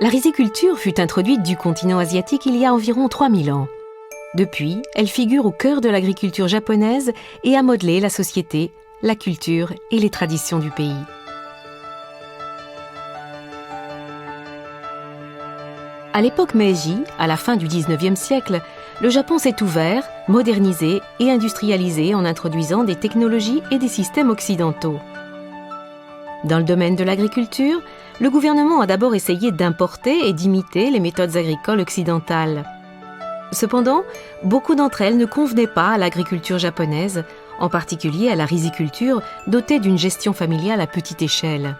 La riziculture fut introduite du continent asiatique il y a environ 3000 ans. Depuis, elle figure au cœur de l'agriculture japonaise et a modelé la société, la culture et les traditions du pays. À l'époque Meiji, à la fin du XIXe siècle, le Japon s'est ouvert, modernisé et industrialisé en introduisant des technologies et des systèmes occidentaux. Dans le domaine de l'agriculture, le gouvernement a d'abord essayé d'importer et d'imiter les méthodes agricoles occidentales. Cependant, beaucoup d'entre elles ne convenaient pas à l'agriculture japonaise, en particulier à la riziculture dotée d'une gestion familiale à petite échelle.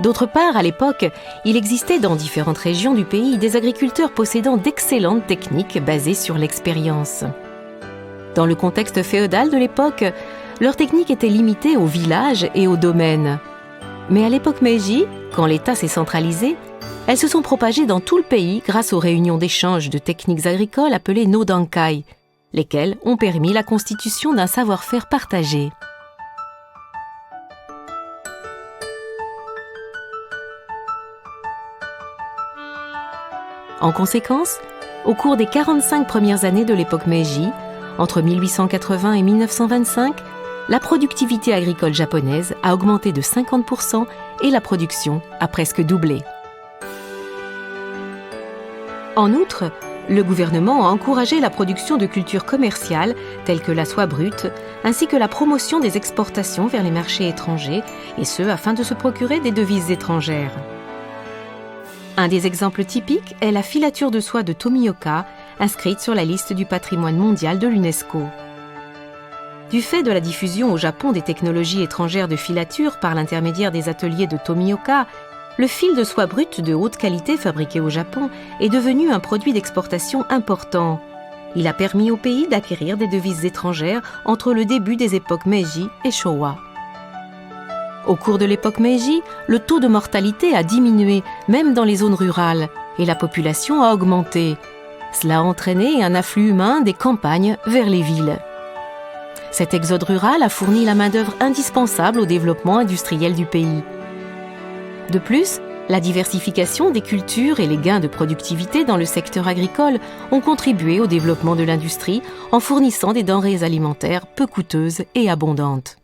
D'autre part, à l'époque, il existait dans différentes régions du pays des agriculteurs possédant d'excellentes techniques basées sur l'expérience. Dans le contexte féodal de l'époque, leurs techniques étaient limitées aux villages et aux domaines. Mais à l'époque Meiji, quand l'État s'est centralisé, elles se sont propagées dans tout le pays grâce aux réunions d'échange de techniques agricoles appelées Nodankai, lesquelles ont permis la constitution d'un savoir-faire partagé. En conséquence, au cours des 45 premières années de l'époque Meiji, entre 1880 et 1925, la productivité agricole japonaise a augmenté de 50% et la production a presque doublé. En outre, le gouvernement a encouragé la production de cultures commerciales telles que la soie brute, ainsi que la promotion des exportations vers les marchés étrangers, et ce afin de se procurer des devises étrangères. Un des exemples typiques est la filature de soie de Tomioka, inscrite sur la liste du patrimoine mondial de l'UNESCO. Du fait de la diffusion au Japon des technologies étrangères de filature par l'intermédiaire des ateliers de Tomioka, le fil de soie brute de haute qualité fabriqué au Japon est devenu un produit d'exportation important. Il a permis au pays d'acquérir des devises étrangères entre le début des époques Meiji et Showa. Au cours de l'époque Meiji, le taux de mortalité a diminué, même dans les zones rurales, et la population a augmenté. Cela a entraîné un afflux humain des campagnes vers les villes. Cet exode rural a fourni la main-d'œuvre indispensable au développement industriel du pays. De plus, la diversification des cultures et les gains de productivité dans le secteur agricole ont contribué au développement de l'industrie en fournissant des denrées alimentaires peu coûteuses et abondantes.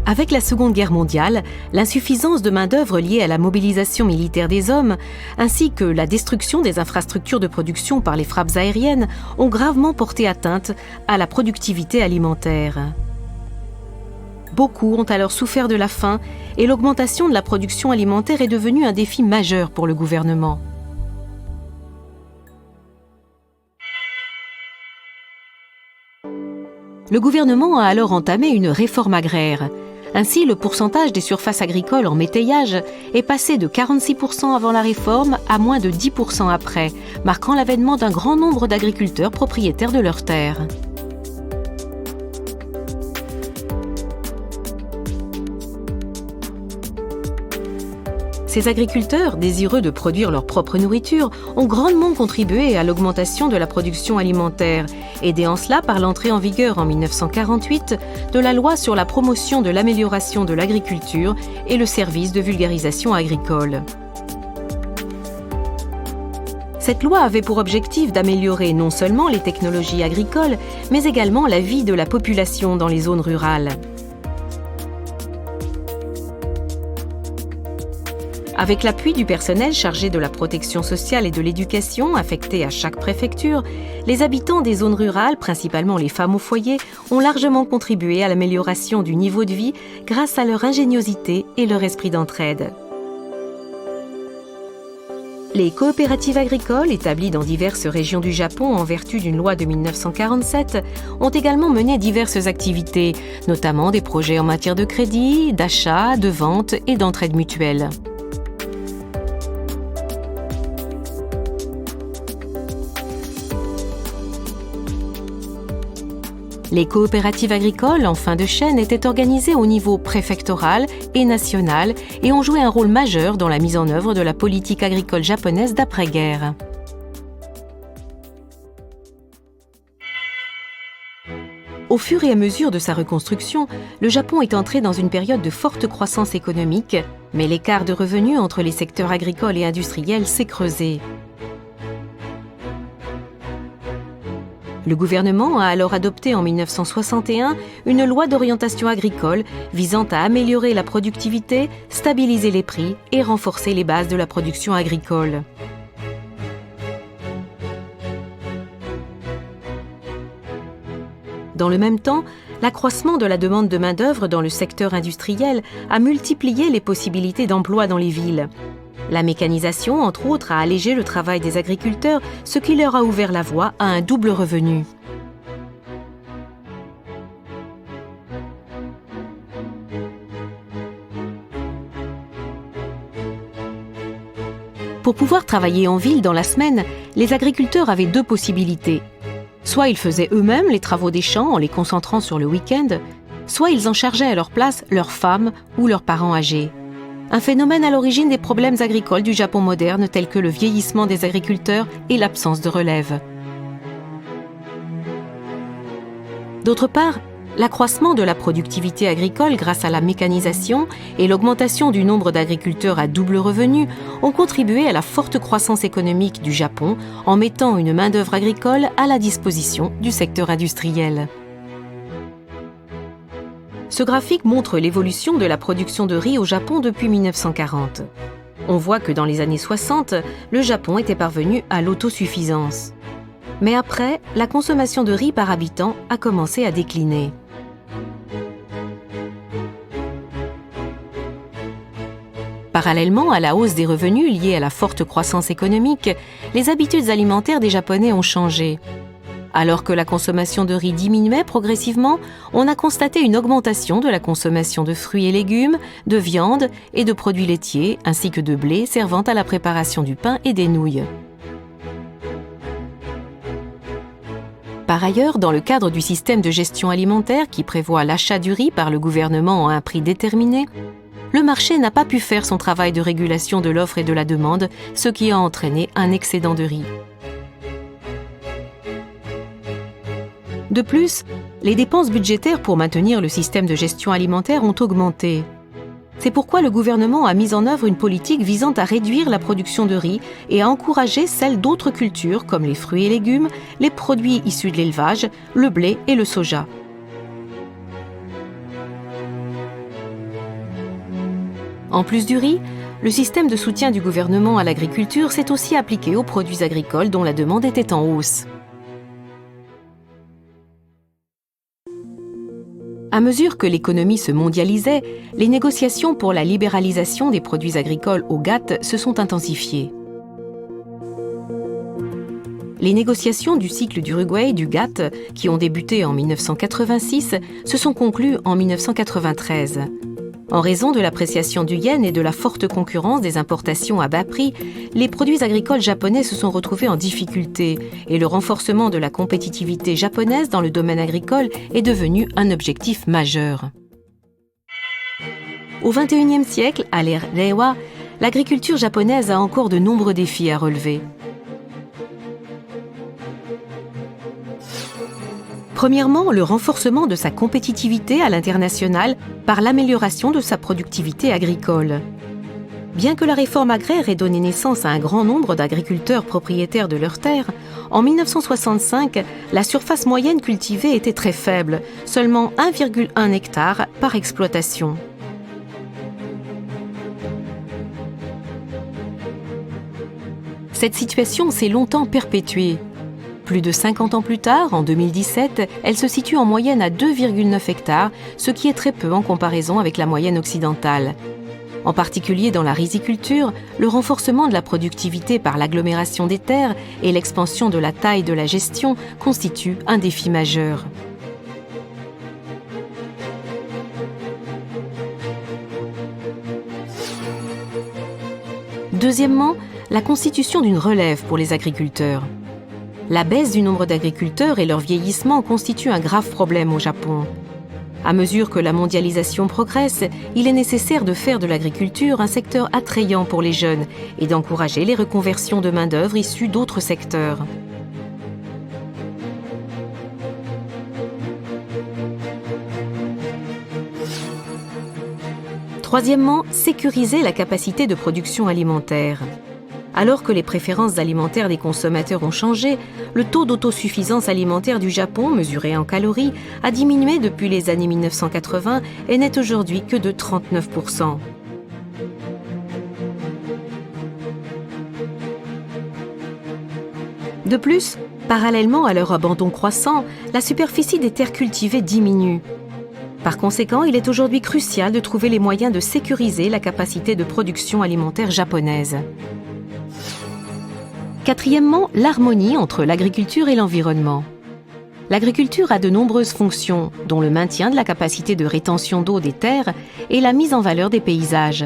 Avec la Seconde Guerre mondiale, l'insuffisance de main-d'œuvre liée à la mobilisation militaire des hommes, ainsi que la destruction des infrastructures de production par les frappes aériennes, ont gravement porté atteinte à la productivité alimentaire. Beaucoup ont alors souffert de la faim et l'augmentation de la production alimentaire est devenue un défi majeur pour le gouvernement. Le gouvernement a alors entamé une réforme agraire. Ainsi, le pourcentage des surfaces agricoles en métayage est passé de 46% avant la réforme à moins de 10% après, marquant l'avènement d'un grand nombre d'agriculteurs propriétaires de leurs terres. Ces agriculteurs, désireux de produire leur propre nourriture, ont grandement contribué à l'augmentation de la production alimentaire, aidés en cela par l'entrée en vigueur en 1948 de la loi sur la promotion de l'amélioration de l'agriculture et le service de vulgarisation agricole. Cette loi avait pour objectif d'améliorer non seulement les technologies agricoles, mais également la vie de la population dans les zones rurales. Avec l'appui du personnel chargé de la protection sociale et de l'éducation affecté à chaque préfecture, les habitants des zones rurales, principalement les femmes au foyer, ont largement contribué à l'amélioration du niveau de vie grâce à leur ingéniosité et leur esprit d'entraide. Les coopératives agricoles, établies dans diverses régions du Japon en vertu d'une loi de 1947, ont également mené diverses activités, notamment des projets en matière de crédit, d'achat, de vente et d'entraide mutuelle. Les coopératives agricoles en fin de chaîne étaient organisées au niveau préfectoral et national et ont joué un rôle majeur dans la mise en œuvre de la politique agricole japonaise d'après-guerre. Au fur et à mesure de sa reconstruction, le Japon est entré dans une période de forte croissance économique, mais l'écart de revenus entre les secteurs agricoles et industriels s'est creusé. Le gouvernement a alors adopté en 1961 une loi d'orientation agricole visant à améliorer la productivité, stabiliser les prix et renforcer les bases de la production agricole. Dans le même temps, l'accroissement de la demande de main-d'œuvre dans le secteur industriel a multiplié les possibilités d'emploi dans les villes. La mécanisation, entre autres, a allégé le travail des agriculteurs, ce qui leur a ouvert la voie à un double revenu. Pour pouvoir travailler en ville dans la semaine, les agriculteurs avaient deux possibilités. Soit ils faisaient eux-mêmes les travaux des champs en les concentrant sur le week-end, soit ils en chargeaient à leur place leurs femmes ou leurs parents âgés. Un phénomène à l'origine des problèmes agricoles du Japon moderne tels que le vieillissement des agriculteurs et l'absence de relève. D'autre part, l'accroissement de la productivité agricole grâce à la mécanisation et l'augmentation du nombre d'agriculteurs à double revenu ont contribué à la forte croissance économique du Japon en mettant une main-d'œuvre agricole à la disposition du secteur industriel. Ce graphique montre l'évolution de la production de riz au Japon depuis 1940. On voit que dans les années 60, le Japon était parvenu à l'autosuffisance. Mais après, la consommation de riz par habitant a commencé à décliner. Parallèlement à la hausse des revenus liée à la forte croissance économique, les habitudes alimentaires des Japonais ont changé. Alors que la consommation de riz diminuait progressivement, on a constaté une augmentation de la consommation de fruits et légumes, de viande et de produits laitiers, ainsi que de blé servant à la préparation du pain et des nouilles. Par ailleurs, dans le cadre du système de gestion alimentaire qui prévoit l'achat du riz par le gouvernement à un prix déterminé, le marché n'a pas pu faire son travail de régulation de l'offre et de la demande, ce qui a entraîné un excédent de riz. De plus, les dépenses budgétaires pour maintenir le système de gestion alimentaire ont augmenté. C'est pourquoi le gouvernement a mis en œuvre une politique visant à réduire la production de riz et à encourager celle d'autres cultures comme les fruits et légumes, les produits issus de l'élevage, le blé et le soja. En plus du riz, le système de soutien du gouvernement à l'agriculture s'est aussi appliqué aux produits agricoles dont la demande était en hausse. À mesure que l'économie se mondialisait, les négociations pour la libéralisation des produits agricoles au GATT se sont intensifiées. Les négociations du cycle d'Uruguay du GATT, qui ont débuté en 1986, se sont conclues en 1993. En raison de l'appréciation du yen et de la forte concurrence des importations à bas prix, les produits agricoles japonais se sont retrouvés en difficulté et le renforcement de la compétitivité japonaise dans le domaine agricole est devenu un objectif majeur. Au XXIe siècle, à l'ère Reiwa, l'agriculture japonaise a encore de nombreux défis à relever. Premièrement, le renforcement de sa compétitivité à l'international par l'amélioration de sa productivité agricole. Bien que la réforme agraire ait donné naissance à un grand nombre d'agriculteurs propriétaires de leurs terres, en 1965, la surface moyenne cultivée était très faible, seulement 1,1 hectare par exploitation. Cette situation s'est longtemps perpétuée. Plus de 50 ans plus tard, en 2017, elle se situe en moyenne à 2,9 hectares, ce qui est très peu en comparaison avec la moyenne occidentale. En particulier dans la riziculture, le renforcement de la productivité par l'agglomération des terres et l'expansion de la taille de la gestion constituent un défi majeur. Deuxièmement, la constitution d'une relève pour les agriculteurs. La baisse du nombre d'agriculteurs et leur vieillissement constituent un grave problème au Japon. À mesure que la mondialisation progresse, il est nécessaire de faire de l'agriculture un secteur attrayant pour les jeunes et d'encourager les reconversions de main-d'œuvre issues d'autres secteurs. Troisièmement, sécuriser la capacité de production alimentaire. Alors que les préférences alimentaires des consommateurs ont changé, le taux d'autosuffisance alimentaire du Japon, mesuré en calories, a diminué depuis les années 1980 et n'est aujourd'hui que de 39%. De plus, parallèlement à leur abandon croissant, la superficie des terres cultivées diminue. Par conséquent, il est aujourd'hui crucial de trouver les moyens de sécuriser la capacité de production alimentaire japonaise. Quatrièmement, l'harmonie entre l'agriculture et l'environnement. L'agriculture a de nombreuses fonctions, dont le maintien de la capacité de rétention d'eau des terres et la mise en valeur des paysages.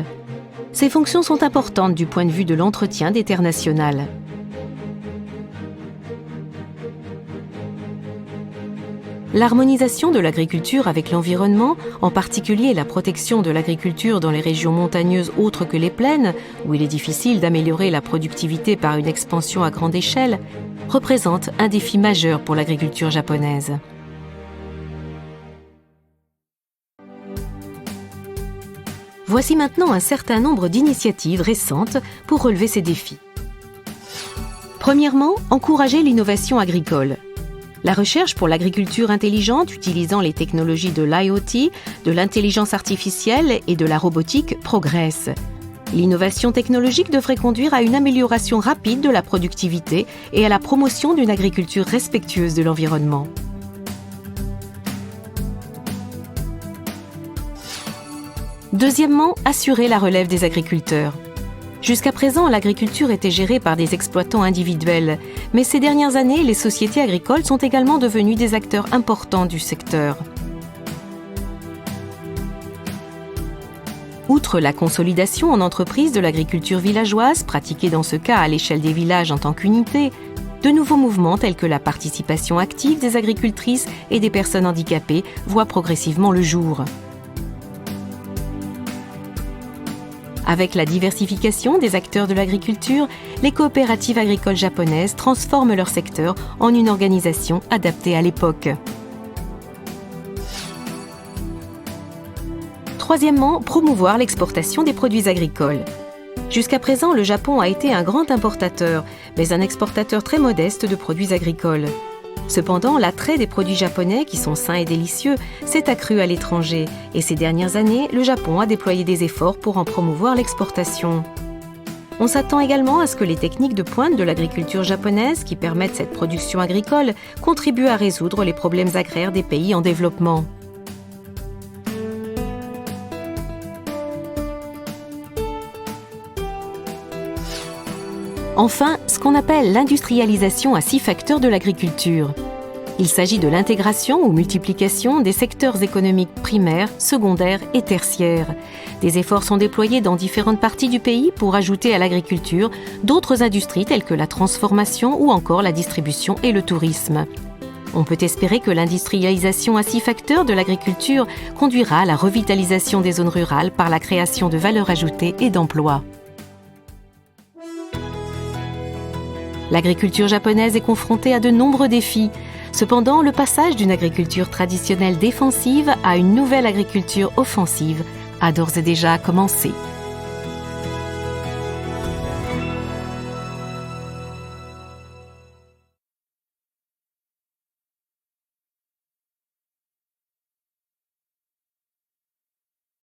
Ces fonctions sont importantes du point de vue de l'entretien des terres nationales. L'harmonisation de l'agriculture avec l'environnement, en particulier la protection de l'agriculture dans les régions montagneuses autres que les plaines, où il est difficile d'améliorer la productivité par une expansion à grande échelle, représente un défi majeur pour l'agriculture japonaise. Voici maintenant un certain nombre d'initiatives récentes pour relever ces défis. Premièrement, encourager l'innovation agricole. La recherche pour l'agriculture intelligente utilisant les technologies de l'IoT, de l'intelligence artificielle et de la robotique progresse. L'innovation technologique devrait conduire à une amélioration rapide de la productivité et à la promotion d'une agriculture respectueuse de l'environnement. Deuxièmement, assurer la relève des agriculteurs. Jusqu'à présent, l'agriculture était gérée par des exploitants individuels, mais ces dernières années, les sociétés agricoles sont également devenues des acteurs importants du secteur. Outre la consolidation en entreprise de l'agriculture villageoise, pratiquée dans ce cas à l'échelle des villages en tant qu'unité, de nouveaux mouvements tels que la participation active des agricultrices et des personnes handicapées voient progressivement le jour. Avec la diversification des acteurs de l'agriculture, les coopératives agricoles japonaises transforment leur secteur en une organisation adaptée à l'époque. Troisièmement, promouvoir l'exportation des produits agricoles. Jusqu'à présent, le Japon a été un grand importateur, mais un exportateur très modeste de produits agricoles. Cependant, l'attrait des produits japonais, qui sont sains et délicieux, s'est accru à l'étranger, et ces dernières années, le Japon a déployé des efforts pour en promouvoir l'exportation. On s'attend également à ce que les techniques de pointe de l'agriculture japonaise, qui permettent cette production agricole, contribuent à résoudre les problèmes agraires des pays en développement. Enfin, ce qu'on appelle l'industrialisation à 6 facteurs de l'agriculture. Il s'agit de l'intégration ou multiplication des secteurs économiques primaires, secondaires et tertiaires. Des efforts sont déployés dans différentes parties du pays pour ajouter à l'agriculture d'autres industries telles que la transformation ou encore la distribution et le tourisme. On peut espérer que l'industrialisation à 6 facteurs de l'agriculture conduira à la revitalisation des zones rurales par la création de valeur ajoutée et d'emplois. L'agriculture japonaise est confrontée à de nombreux défis. Cependant, le passage d'une agriculture traditionnelle défensive à une nouvelle agriculture offensive a d'ores et déjà commencé.